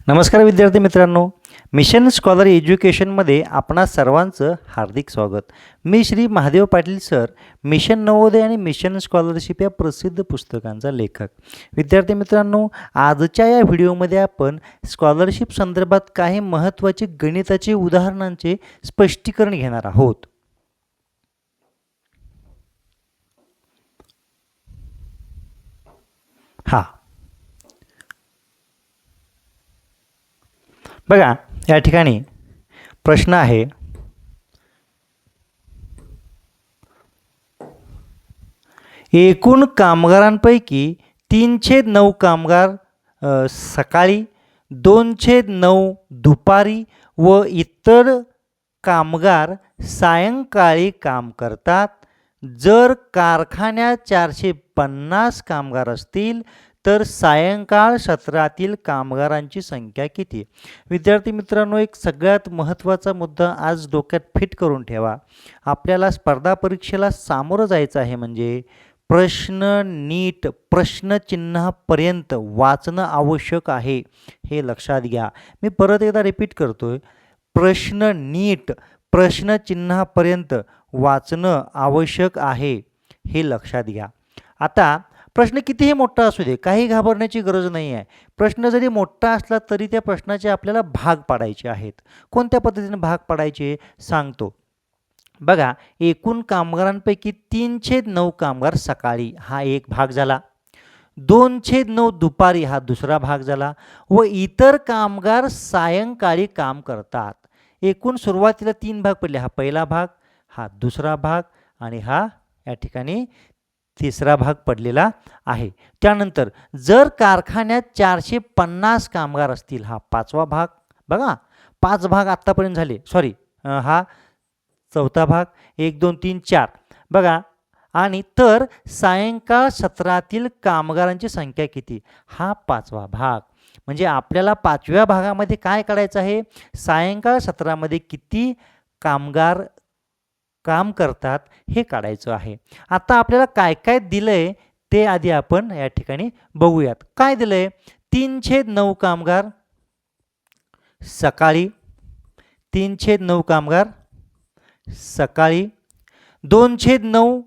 नमस्कार विद्यार्थी मित्रांनो, मिशन स्कॉलर एज्युकेशनमध्ये आपणा सर्वांचं हार्दिक स्वागत. मी श्री महादेव पाटील सर, मिशन नवोदय आणि मिशन स्कॉलरशिप या प्रसिद्ध पुस्तकांचा लेखक. विद्यार्थी मित्रांनो, आजच्या या व्हिडिओमध्ये आपण स्कॉलरशिप संदर्भात काही महत्त्वाचे गणिताचे उदाहरणांचे स्पष्टीकरण घेणार आहोत. बघा, या ठिकाणी प्रश्न आहे, एकूण कामगारांपैकी 3/9 कामगार सकाळी, 2/9 दुपारी व इतर कामगार सायंकाळी काम करतात. जर कारखान्यात 450 कामगार असतील तर सायंकाळ सत्रातील कामगारांची संख्या किती? विद्यार्थी मित्रांनो, एक सगळ्यात महत्त्वाचा मुद्दा आज डोक्यात फिट करून ठेवा. आपल्याला स्पर्धा परीक्षेला सामोरं जायचं आहे म्हणजे प्रश्न नीट प्रश्नचिन्हापर्यंत वाचणं आवश्यक आहे, हे लक्षात घ्या. मी परत एकदा रिपीट करतोय, प्रश्न नीट प्रश्नचिन्हापर्यंत वाचणं आवश्यक आहे, हे लक्षात घ्या. आता प्रश्न कितीही मोठा असू दे, काही घाबरण्याची गरज नाही आहे. प्रश्न जरी मोठा असला तरी त्या प्रश्नाचे आपल्याला भाग पाडायचे आहेत. कोणत्या पद्धतीने भाग पाडायचे सांगतो. बघा, एकूण कामगारांपैकी 3/9 कामगार सकाळी हा एक भाग झाला, 2/9 दुपारी हा दुसरा भाग झाला व इतर कामगार सायंकाळी काम करतात. एकूण सुरुवातीला 3 भाग पडले. हा पहिला भाग, हा दुसरा भाग आणि हा या ठिकाणी तिसरा भाग पडलेला आहे. त्यानंतर जर कारखान्यात 450 कामगार असतील, हा पाचवा भाग. बघा, 5 भाग आत्तापर्यंत झाले. सॉरी, हा चौथा भाग. 1 2 3 4. बघा, आणि तर सायंकाळ सत्रातील कामगारांची संख्या किती? हा 5वा भाग. म्हणजे आपल्याला 5व्या भागामध्ये काय काढायचं आहे? सायंकाळ सत्रामध्ये किती कामगार काम करतात हे काढायचं आहे. आता आपल्याला काय काय दिलंय ते आधी आपण या ठिकाणी बघूयात. काय दिलंय? 3/9 कामगार सकाळी, 3/9 कामगार सकाळी, 2/9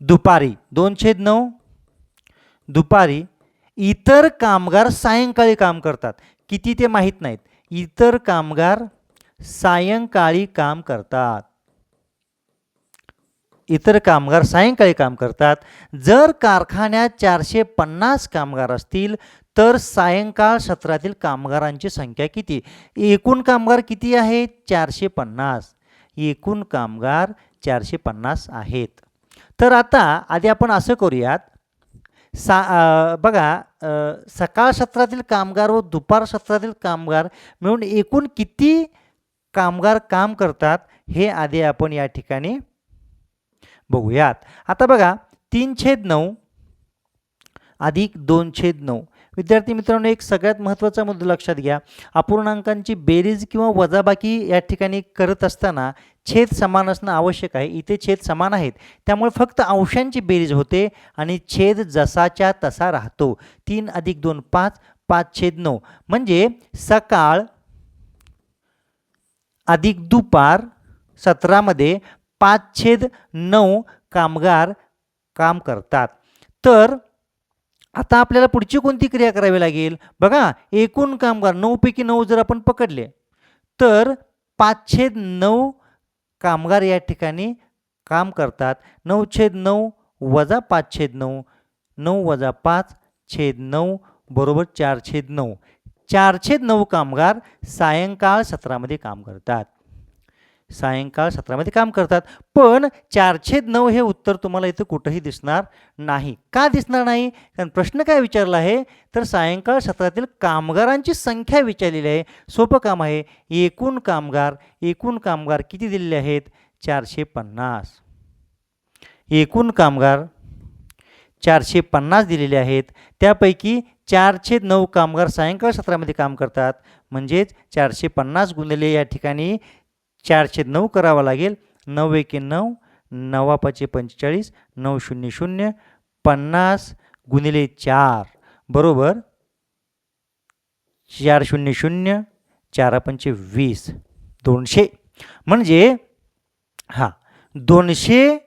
दुपारी, 2/9 दुपारी. इतर कामगार सायंकाळी काम करतात. किती ते माहीत नाहीत. इतर कामगार सायंकाळी काम करतात. इतर कामगार सायंकाळी काम करतात. जर कारखान्यात 450 कामगार असतील तर सायंकाळ सत्रातील कामगारांची संख्या किती? एकूण कामगार किती आहेत? 450. एकूण कामगार 450 आहेत. तर आता आधी आपण असं करूयात, बघा, सकाळ सत्रातील कामगार व दुपार सत्रातील कामगार मिळून एकूण किती कामगार काम करतात हे आधी आपण या ठिकाणी बघूयात. आता बघा, 3/9 अधिक 2/9. विद्यार्थी मित्रांनो, एक सगळ्यात महत्त्वाचा मुद्दा लक्षात घ्या. अपूर्णांकांची बेरीज किंवा वजाबाकी या ठिकाणी करत असताना छेद समान असणं आवश्यक आहे. इथे छेद समान आहेत, त्यामुळे फक्त अंशांची बेरीज होते आणि छेद जसाच्या तसा राहतो. 3 अधिक 2 5, 5/9. म्हणजे सकाळ अधिक दुपार सत्रामध्ये 5/9 कामगार काम करतात. तर आता आपल्याला पुढची कोणती क्रिया करावी लागेल? बघा, एकूण कामगार 9 पैकी 9 जर आपण पकडले तर 5/9 कामगार या ठिकाणी काम करतात. 9/9 वजा 5/9, 9 वजा 5/9 बरोबर 4/9. 4/9 कामगार सायंकाळ सत्रामध्ये काम करतात. सायंकाळ सत्रामध्ये काम करतात. पण 4/9 हे उत्तर तुम्हाला इथं कुठंही दिसणार नाही. का दिसणार नाही? कारण प्रश्न काय विचारला आहे, तर सायंकाळ सत्रातील कामगारांची संख्या विचारलेली आहे. सोपं काम आहे. एकूण कामगार किती दिलेले आहेत? 450. एकूण कामगार 450 दिलेले आहेत. त्यापैकी 4/9 कामगार सायंकाळ सत्रामध्ये काम करतात. म्हणजेच 450 गुणिले या ठिकाणी 4/9 करावा लागेल. 9 एके 9, 9 5 45, 9 0 0, 50 गुणिले 4 बरोबर 4 शून्य शून्य 4 पंचे 20 200 म्हणजे 200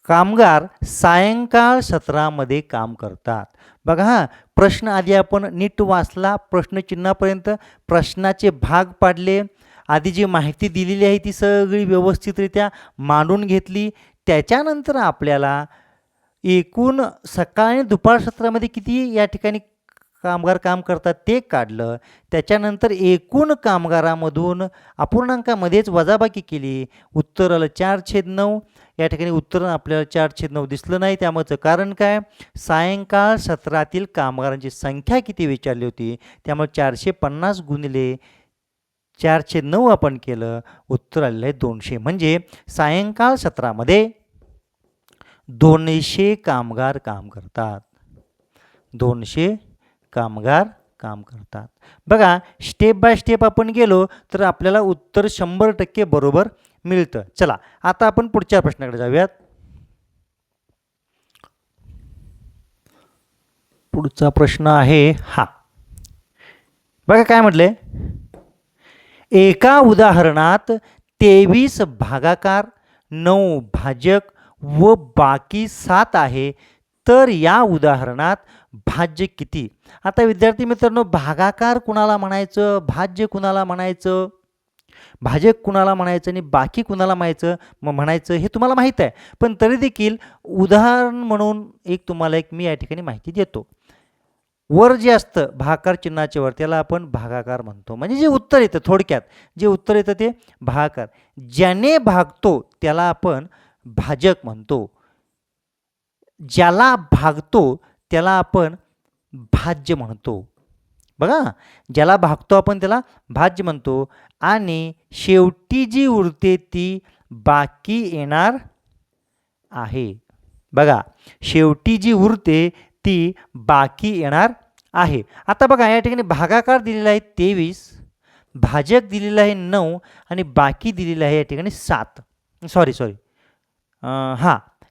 कामगार सायंकाळ सत्रामध्ये काम करतात. बघा प्रश्न आधी आपण नीट वाचला, प्रश्नचिन्हापर्यंत प्रश्नाचे भाग पाडले, आधी जी माहिती दिलेली आहे ती सगळी व्यवस्थितरित्या मांडून घेतली. त्याच्यानंतर आपल्याला एकूण सकाळ आणि दुपार सत्रामध्ये किती या ठिकाणी कामगार काम करतात ते काढलं. त्याच्यानंतर एकूण कामगारामधून अपूर्णांकामध्येच वजाबाकी केली. उत्तर आलं 4/9. या ठिकाणी उत्तर आपल्याला 4/9 दिसलं नाही. त्यामुळेचं कारण काय, सायंकाळ सत्रातील कामगारांची संख्या किती विचारली होती, त्यामुळे 450 गुणिले 4/9 आपण केलं, उत्तर आलेलं आहे 200. म्हणजे सायंकाळ सत्रामध्ये 200 कामगार काम करतात. 200 कामगार काम करतात. बघा स्टेप बाय स्टेप आपण गेलो तर आपल्याला उत्तर 100% बरोबर मिळतं. चला आता आपण पुढच्या प्रश्नाकडे जाऊयात. पुढचा प्रश्न आहे बघा काय म्हटले, एका उदाहरणात 23 भागाकार 9 भाजक व बाकी 7 आहे, तर या उदाहरणात भाज्य किती? आता विद्यार्थी मित्रांनो, भागाकार कुणाला म्हणायचं, भाज्य कुणाला म्हणायचं, भाजक कुणाला म्हणायचं आणि बाकी कुणाला म्हणायचं हे तुम्हाला माहीत आहे. पण तरी देखील उदाहरण म्हणून तुम्हाला मी या ठिकाणी माहिती देतो. वर जे असतं भागाकार चिन्हाच्या वर त्याला आपण भागाकार म्हणतो. म्हणजे जे उत्तर येतं, थोडक्यात जे उत्तर येतं ते भागाकार. ज्याने भागतो त्याला आपण भाजक म्हणतो, ज्याला भागतो त्याला आपण भाज्य म्हणतो. बघा ज्याला भागतो आपण त्याला भाज्य म्हणतो. आणि शेवटी जी उरते ती बाकी येणार आहे. बघा शेवटी जी उरते ती बाकी येणार आहे. आता बघा या ठिकाणी भागाकार दिलेला आहे 23, भाजक दिलेला आहे 9 आणि बाकी दिलेला आहे या ठिकाणी 7. सॉरी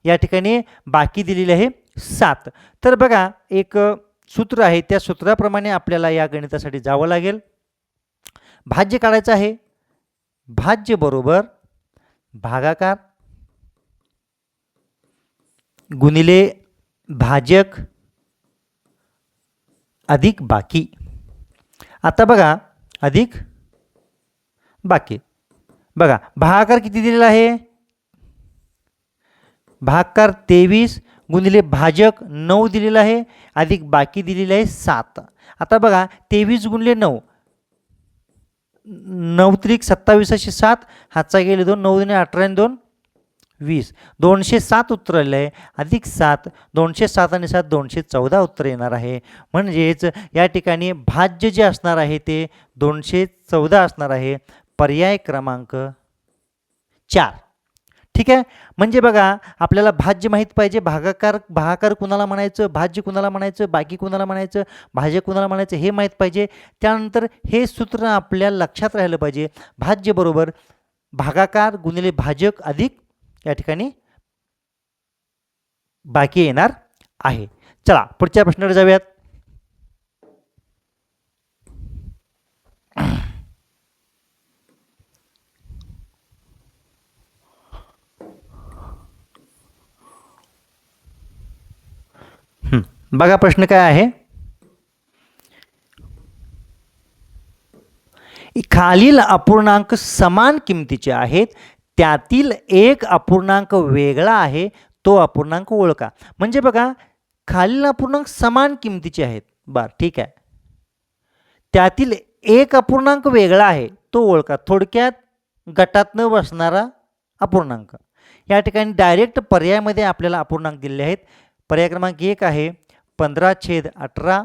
या ठिकाणी बाकी दिलेले आहे 7. तर बघा एक सूत्र आहे, त्या सूत्राप्रमाणे आपल्याला या गणितासाठी जावं लागेल. भाज्य काढायचं आहे. भाज्य बरोबर भागाकार गुणिले भाजक अधिक बाकी. आता बघा अधिक बाकी. बघा भागाकार किती दिलेला आहे, भागाकार 23 गुणिले भाजक 9 दिलेला आहे अधिक बाकी दिलेला आहे 7. आता बघा 23 गुणिले 9, 9 त्रिक 27 7, हातचा गेले 2, 9 दुणे 18 आणि 2 20, 207 उत्तर आलेलं आहे. अधिक 7, 207 आणि 7 214 उत्तर येणार आहे. म्हणजेच या ठिकाणी भाज्य जे असणार आहे ते 214 असणार आहे. पर्याय क्रमांक 4. ठीक आहे. म्हणजे बघा आपल्याला भाज्य माहीत पाहिजे, भागाकार कुणाला म्हणायचं, भाज्य कुणाला म्हणायचं, बाकी कुणाला म्हणायचं, भाज्य कुणाला म्हणायचं हे माहीत पाहिजे. त्यानंतर हे सूत्र आपल्याला लक्षात राहिलं पाहिजे. भाज्य बरोबर भागाकार गुणिले भाजक अधिक या ठिकाणी बाकी येणार आहे. चला पुढच्या प्रश्नाकडे जाऊयात. बघा प्रश्न काय आहे, खालील अपूर्णांक समान किमतीचे आहेत, त्यातील एक अपूर्णांक वेगळा आहे, तो अपूर्णांक ओळखा. म्हणजे बघा खालील अपूर्णांक समान किमतीचे आहेत. ठीक आहे. त्यातील एक अपूर्णांक वेगळा आहे तो ओळखा. थोडक्यात गटात न बसणारा अपूर्णांक. या ठिकाणी डायरेक्ट पर्यायामध्ये आपल्याला अपूर्णांक दिलेले आहेत. पर्याय क्रमांक 1 आहे 15/18,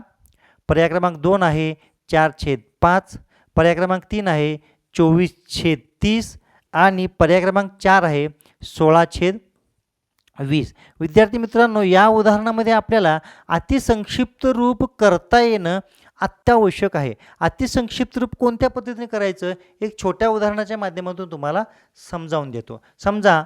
पर्याय क्रमांक 2 आहे 4/5, पर्याय क्रमांक 3 आहे 24/30 आणि पर्याय क्रमांक 4 आहे 16/20. विद्यार्थी मित्रांनो, या उदाहरणामध्ये आपल्याला अतिसंक्षिप्त रूप करता येणं अत्यावश्यक आहे. अतिसंक्षिप्त रूप कोणत्या पद्धतीने करायचं एक छोट्या उदाहरणाच्या माध्यमातून तुम्हाला समजावून देतो. समजा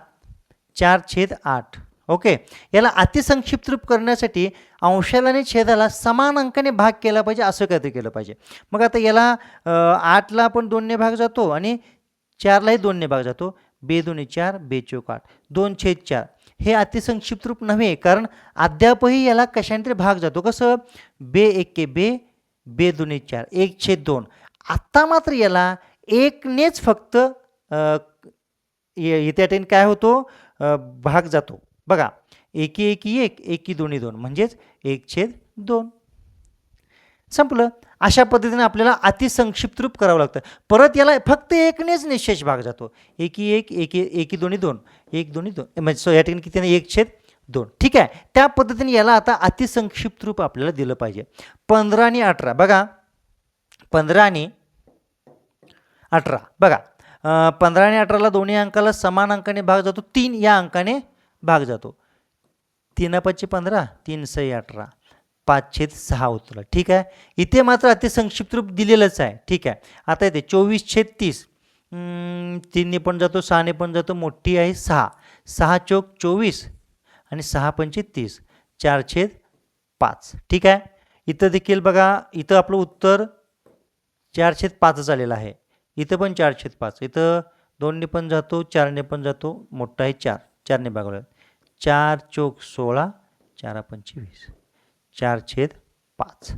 4/8. ओके. याला अतिसंक्षिप्त रूप करण्यासाठी अंशाला आणि छेदाला समान अंकाने भाग केला पाहिजे, असं काहीतरी केलं पाहिजे. मग आता याला 8ला आपण 2ने भाग जातो आणि 4लाही 2ने भाग जातो. बे 2 4, बे चौक 8, 2/4. हे अतिसंक्षिप्त रूप नव्हे, कारण अद्यापही याला कशाने तरी भाग जातो. कसं? बे 1 बे, बे 2 4, 1/2. आत्ता मात्र याला 1नेच फक्त इथे ठिकाणी काय होतो? भाग जातो. बघा, 1 1 1, 1 2 2, म्हणजेच 1/2. संपलं. अशा पद्धतीने आपल्याला अतिसंक्षिप्त रूप करावं लागतं. परत याला फक्त 1नेच निशेष भाग जातो. 1 1 1 1 2 2, 1 2 2, म्हणजे या ठिकाणी किती? 1/2. ठीक आहे. त्या पद्धतीने याला आता अतिसंक्षिप्त रूप आपल्याला दिलं पाहिजे. 15 आणि 18 बघा. 15 आणि 18 बघा. 15 आणि 18ला दोन्ही अंकाला समान अंकाने भाग जातो. 3 या अंकाने भाग जातो. 3 5 15, 3 6 18, 5/6 उत्तर. ठीक आहे. इथे मात्र अतिसंक्षिप्त रूप दिलेलंच आहे. ठीक आहे. आता येते 24/30. 3ने पण जातो, 6ने पण जातो. मोठी आहे 6. 6 चौक 24 आणि 6 पंचे 30, 4/5. ठीक आहे. इथं देखील बघा, इथं आपलं उत्तर 4/5 आलेलं आहे. इथं पण 4/5. इथं 2ने पण जातो, 4ने पण जातो. मोठा आहे 4, 4ने भागवलं. 4 चौक 16, 4 पंचे 20, 4/5.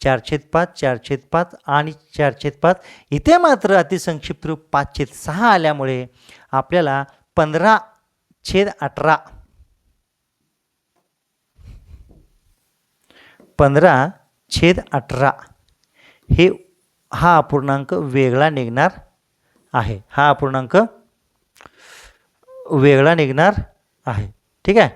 4/5, 4/5 आणि 4/5. इथे मात्र अतिसंक्षिप्त रूप 5/6 आल्यामुळे आपल्याला 15/18 15/18 हा अपूर्णांक वेगळा निघणार आहे. हा अपूर्णांक वेगळा निघणार आहे. ठीक आहे.